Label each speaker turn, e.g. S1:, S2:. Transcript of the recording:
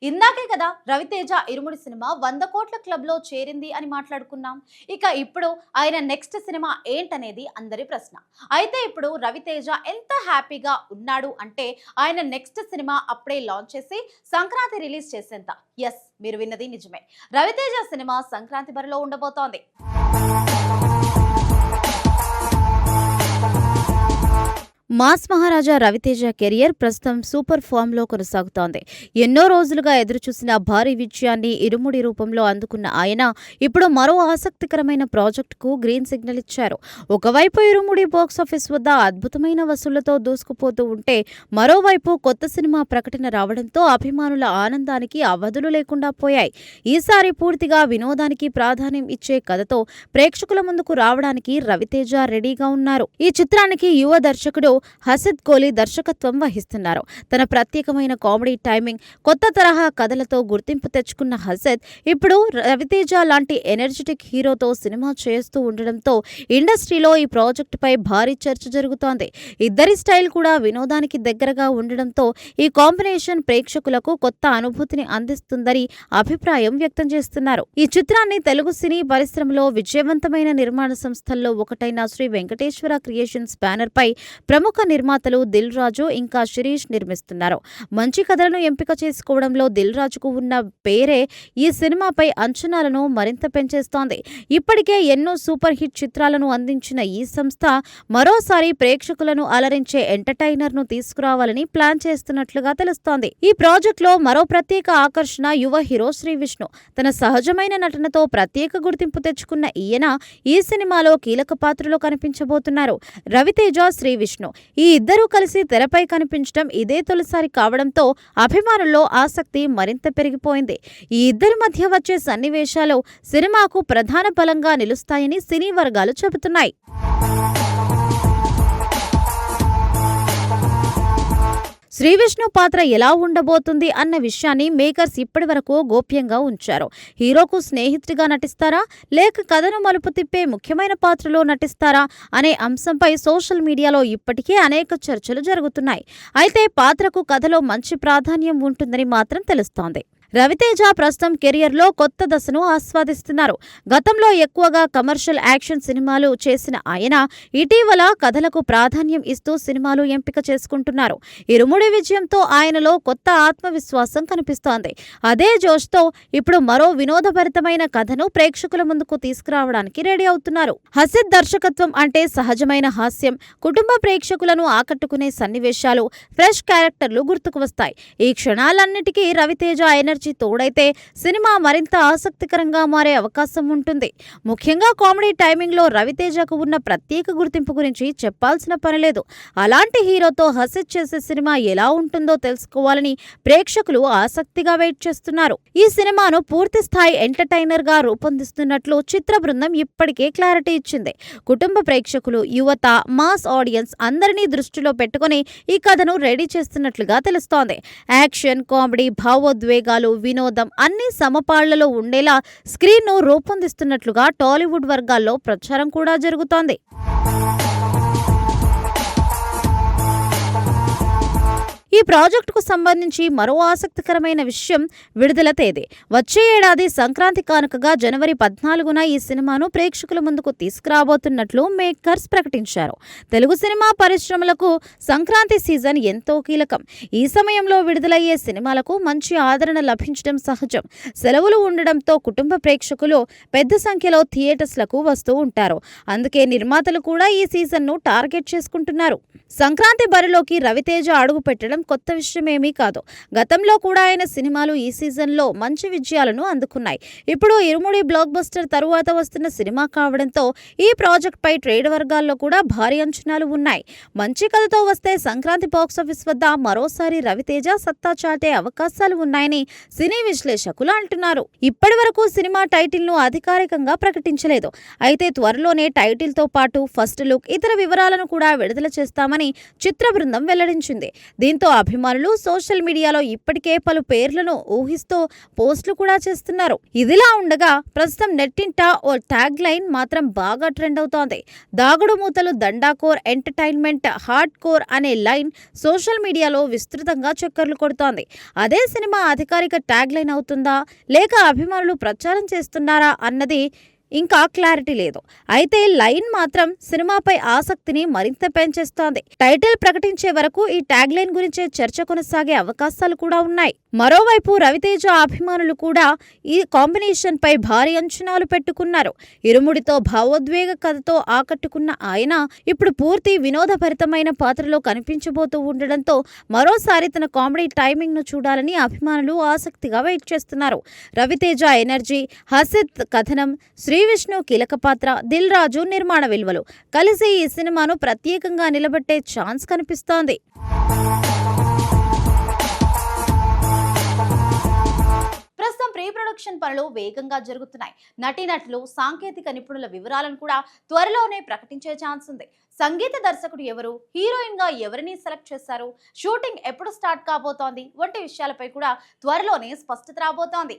S1: ఇందాకే కదా రవితేజ ఇరుముడి సినిమా 100 కోట్ల క్లబ్ లో చేరింది అని మాట్లాడుకున్నాం. ఇక ఇప్పుడు ఆయన నెక్స్ట్ సినిమా ఏంటనేది అందరి ప్రశ్న. అయితే ఇప్పుడు రవితేజ ఎంత హ్యాపీగా ఉన్నాడు అంటే ఆయన నెక్స్ట్ సినిమా అప్పుడే లాంచ్ చేసి సంక్రాంతి రిలీజ్ చేసేంత. ఎస్, మీరు విన్నది నిజమే. రవితేజ సినిమా సంక్రాంతి బరిలో ఉండబోతోంది. మాస్ మహారాజా రవితేజ కెరియర్ ప్రస్తుతం సూపర్ ఫామ్ లో కొనసాగుతోంది. ఎన్నో రోజులుగా ఎదురుచూసిన భారీ విజయాన్ని ఇరుముడి రూపంలో అందుకున్న ఆయన ఇప్పుడు మరో ఆసక్తికరమైన ప్రాజెక్టుకు గ్రీన్ సిగ్నల్ ఇచ్చారు. ఒకవైపు ఇరుముడి బాక్సాఫీస్ వద్ద అద్భుతమైన వసూళ్లతో దూసుకుపోతూ ఉంటే, మరోవైపు కొత్త సినిమా ప్రకటన రావడంతో అభిమానుల ఆనందానికి అవధులు లేకుండా పోయాయి. ఈసారి పూర్తిగా వినోదానికి ప్రాధాన్యం ఇచ్చే కథతో ప్రేక్షకుల ముందుకు రావడానికి రవితేజ రెడీగా ఉన్నారు. ఈ చిత్రానికి యువ దర్శకుడు హసిద్ కోహ్లీ దర్శకత్వం వహిస్తున్నారు. తన ప్రత్యేకమైన కామెడీ టైమింగ్, కొత్త తరహా కథలతో గుర్తింపు తెచ్చుకున్న హసిద్ ఇప్పుడు రవితేజ లాంటి ఎనర్జెటిక్ హీరోతో సినిమా చేస్తూ ఉండడంతో ఇండస్ట్రీలో ఈ ప్రాజెక్టుపై భారీ చర్చ జరుగుతోంది. ఇద్దరి స్టైల్ కూడా వినోదానికి దగ్గరగా ఉండడంతో ఈ కాంబినేషన్ ప్రేక్షకులకు కొత్త అనుభూతిని అందిస్తుందని అభిప్రాయం వ్యక్తం చేస్తున్నారు. ఈ చిత్రాన్ని తెలుగు సినీ పరిశ్రమలో విజయవంతమైన నిర్మాణ సంస్థల్లో ఒకటైన శ్రీ వెంకటేశ్వర క్రియేషన్స్ బ్యానర్ పై ప్రముఖ నిర్మాతలు దిల్ రాజు ఇంకా శిరీష్ నిర్మిస్తున్నారు. మంచి కథలను ఎంపిక చేసుకోవడంలో దిల్ రాజుకు ఉన్న పేరే ఈ సినిమాపై అంచనాలను మరింత పెంచేస్తోంది. ఇప్పటికే ఎన్నో సూపర్ హిట్ చిత్రాలను అందించిన ఈ సంస్థ మరోసారి ప్రేక్షకులను అలరించే ఎంటర్టైనర్ ను తీసుకురావాలని ప్లాన్ చేస్తున్నట్లుగా తెలుస్తోంది. ఈ ప్రాజెక్టులో మరో ప్రత్యేక ఆకర్షణ యువ హీరో శ్రీవిష్ణు. తన సహజమైన నటనతో ప్రత్యేక గుర్తింపు తెచ్చుకున్న ఈయన ఈ సినిమాలో కీలక పాత్రలో కనిపించబోతున్నారు. రవితేజ, శ్రీవిష్ణు ఈ ఇద్దరూ కలిసి తెరపై కనిపించడం ఇదే తొలిసారి కావడంతో అభిమానుల్లో ఆసక్తి మరింత పెరిగిపోయింది. ఈ ఇద్దరి మధ్య వచ్చే సన్నివేశాలు సినిమాకు ప్రధాన బలంగా నిలుస్తాయని సినీ వర్గాలు చెబుతున్నాయి. శ్రీవిష్ణు పాత్ర ఎలా ఉండబోతుంది అన్న విషయాన్ని మేకర్స్ ఇప్పటి వరకు గోప్యంగా ఉంచారు. హీరోకు స్నేహితుడిగా నటిస్తారా, లేక కథను మలుపు తిప్పే ముఖ్యమైన పాత్రలో నటిస్తారా అనే అంశంపై సోషల్ మీడియాలో ఇప్పటికే అనేక చర్చలు జరుగుతున్నాయి. అయితే పాత్రకు కథలో మంచి ప్రాధాన్యం ఉంటుందని మాత్రం తెలుస్తోంది. రవితేజ ప్రస్తుతం కెరియర్లో కొత్త దశను ఆస్వాదిస్తున్నారు. గతంలో ఎక్కువగా కమర్షియల్ యాక్షన్ సినిమాలు చేసిన ఆయన ఇటీవల కథలకు ప్రాధాన్యం ఇస్తూ సినిమాలు ఎంపిక చేసుకుంటున్నారు. ఇరుముడి విజయంతో ఆయనలో కొత్త ఆత్మవిశ్వాసం కనిపిస్తోంది. అదే జోష్తో ఇప్పుడు మరో వినోదభరితమైన కథను ప్రేక్షకుల ముందుకు తీసుకురావడానికి రెడీ అవుతున్నారు. హసిద్ దర్శకత్వం అంటే సహజమైన హాస్యం, కుటుంబ ప్రేక్షకులను ఆకట్టుకునే సన్నివేశాలు, ఫ్రెష్ క్యారెక్టర్లు గుర్తుకు వస్తాయి. ఈ క్షణాలన్నిటికీ రవితేజ ఎనర్జీ తోడైతే సినిమా మరింత ఆసక్తికరంగా మారే అవకాశం ఉంటుంది. ముఖ్యంగా కామెడీ టైమింగ్ లో రవితేజకు ఉన్న ప్రత్యేక గుర్తింపు గురించి చెప్పాల్సిన పనిలేదు. అలాంటి హీరోతో హసిద్ చేసే సినిమా ఎలా ఉంటుందో తెలుసుకోవాలని ప్రేక్షకులు ఆసక్తిగా వెయిట్ చేస్తున్నారు. ఈ సినిమాను పూర్తి స్థాయి ఎంటర్టైనర్ గా రూపొందిస్తున్నట్లు చిత్ర బృందం ఇప్పటికే క్లారిటీ ఇచ్చింది. కుటుంబ ప్రేక్షకులు, యువత, మాస్ ఆడియన్స్ అందరినీ దృష్టిలో పెట్టుకుని ఈ కథను రెడీ చేస్తున్నట్లుగా తెలుస్తోంది. యాక్షన్, కామెడీ, భావోద్వేగాలు, వినోదం అన్ని సమపాళ్లలో ఉండేలా స్క్రీన్ ను రూపొందిస్తున్నట్లుగా టాలీవుడ్ వర్గాల్లో ప్రచారం కూడా జరుగుతోంది. ఈ ప్రాజెక్టుకు సంబంధించి మరో ఆసక్తికరమైన విషయం విడుదల తేదీ. వచ్చే ఏడాది సంక్రాంతి కానుకగా జనవరి 14న ఈ సినిమాను ప్రేక్షకుల ముందుకు తీసుకురాబోతున్నట్లు మేకర్స్ ప్రకటించారు. తెలుగు సినిమా పరిశ్రమలకు సంక్రాంతి సీజన్ ఎంతో కీలకం. ఈ సమయంలో విడుదలయ్యే సినిమాలకు మంచి ఆదరణ లభించడం సహజం. సెలవులు ఉండడంతో కుటుంబ ప్రేక్షకులు పెద్ద సంఖ్యలో థియేటర్స్లకు వస్తూ ఉంటారు. అందుకే నిర్మాతలు కూడా ఈ సీజన్ను టార్గెట్ చేసుకుంటున్నారు. సంక్రాంతి బరిలోకి రవితేజ అడుగు పెట్టడం కొత్త విషయమేమీ కాదు. గతంలో కూడా ఆయన సినిమాలు ఈ సీజన్లో మంచి విజయాలను అందుకున్నాయి. ఇప్పుడు ఇరుముడి బ్లాక్ బస్టర్ తరువాత వస్తున్న సినిమా కావడంతో ఈ ప్రాజెక్ట్ పై ట్రేడ్ వర్గాల్లో కూడా భారీ అంచనాలు ఉన్నాయి. మంచి కథతో వస్తే సంక్రాంతి బాక్సాఫీస్ వద్ద మరోసారి రవితేజ సత్తా చాటే అవకాశాలు ఉన్నాయని సినీ విశ్లేషకులు అంటున్నారు. ఇప్పటి వరకు సినిమా టైటిల్ ను అధికారికంగా ప్రకటించలేదు. అయితే త్వరలోనే టైటిల్ తో పాటు ఫస్ట్ లుక్, ఇతర వివరాలను కూడా విడుదల చేస్తామని చిత్ర బృందం వెల్లడించింది. దీంతో అభిమానులు సోషల్ మీడియాలో ఇప్పటికే పలు పేర్లను ఊహిస్తూ పోస్టులు కూడా చేస్తున్నారు. ఇదిలా ఉండగా ప్రస్తుతం నెట్టింట ఓ ట్యాగ్ లైన్ మాత్రం బాగా ట్రెండ్ అవుతోంది. దాగుడు మూతలు దండాకోర్ ఎంటర్టైన్మెంట్ హార్డ్ కోర్ అనే లైన్ సోషల్ మీడియాలో విస్తృతంగా చక్కర్లు కొడుతోంది. అదే సినిమా అధికారిక ట్యాగ్ లైన్ అవుతుందా లేక అభిమానులు ప్రచారం చేస్తున్నారా అన్నది ఇంకా క్లారిటీ లేదు. అయితే లైన్ మాత్రం సినిమాపై ఆసక్తిని మరింత పెంచేస్తోంది. టైటిల్ ప్రకటించే వరకు ఈ ట్యాగ్ లైన్ గురించే చర్చ కొనసాగే అవకాశాలు కూడా ఉన్నాయి. మరోవైపు రవితేజ అభిమానులు కూడా ఈ కాంబినేషన్ పై భారీ అంచనాలు పెట్టుకున్నారు. ఇరుముడితో భావోద్వేగ కథతో ఆకట్టుకున్న ఆయన ఇప్పుడు పూర్తి వినోదభరితమైన పాత్రలో కనిపించబోతూ ఉండడంతో మరోసారి తన కామెడీ టైమింగ్ ను చూడాలని అభిమానులు ఆసక్తిగా వెయిట్ చేస్తున్నారు. రవితేజ ఎనర్జీ, హసిత్ కథనం, శ్రీ విష్ణు కీలక పాత్ర, దిల్ రాజు నిర్మాణ విలువలు కలిసి ఈ సినిమాను ప్రత్యేకంగా నిలబెట్టే ఛాన్స్ కనిపిస్తోంది. ప్రస్తుతం ప్రీ ప్రొడక్షన్ పనులు వేగంగా జరుగుతున్నాయి. నటీనటులు, సాంకేతిక నిపుణుల వివరాలను కూడా త్వరలోనే ప్రకటించే ఛాన్స్ ఉంది. సంగీత దర్శకుడు ఎవరు, హీరోయిన్ గా ఎవరిని సెలెక్ట్ చేశారు, షూటింగ్ ఎప్పుడు స్టార్ట్ కాబోతోంది వంటి విషయాలపై కూడా త్వరలోనే స్పష్టత రాబోతోంది.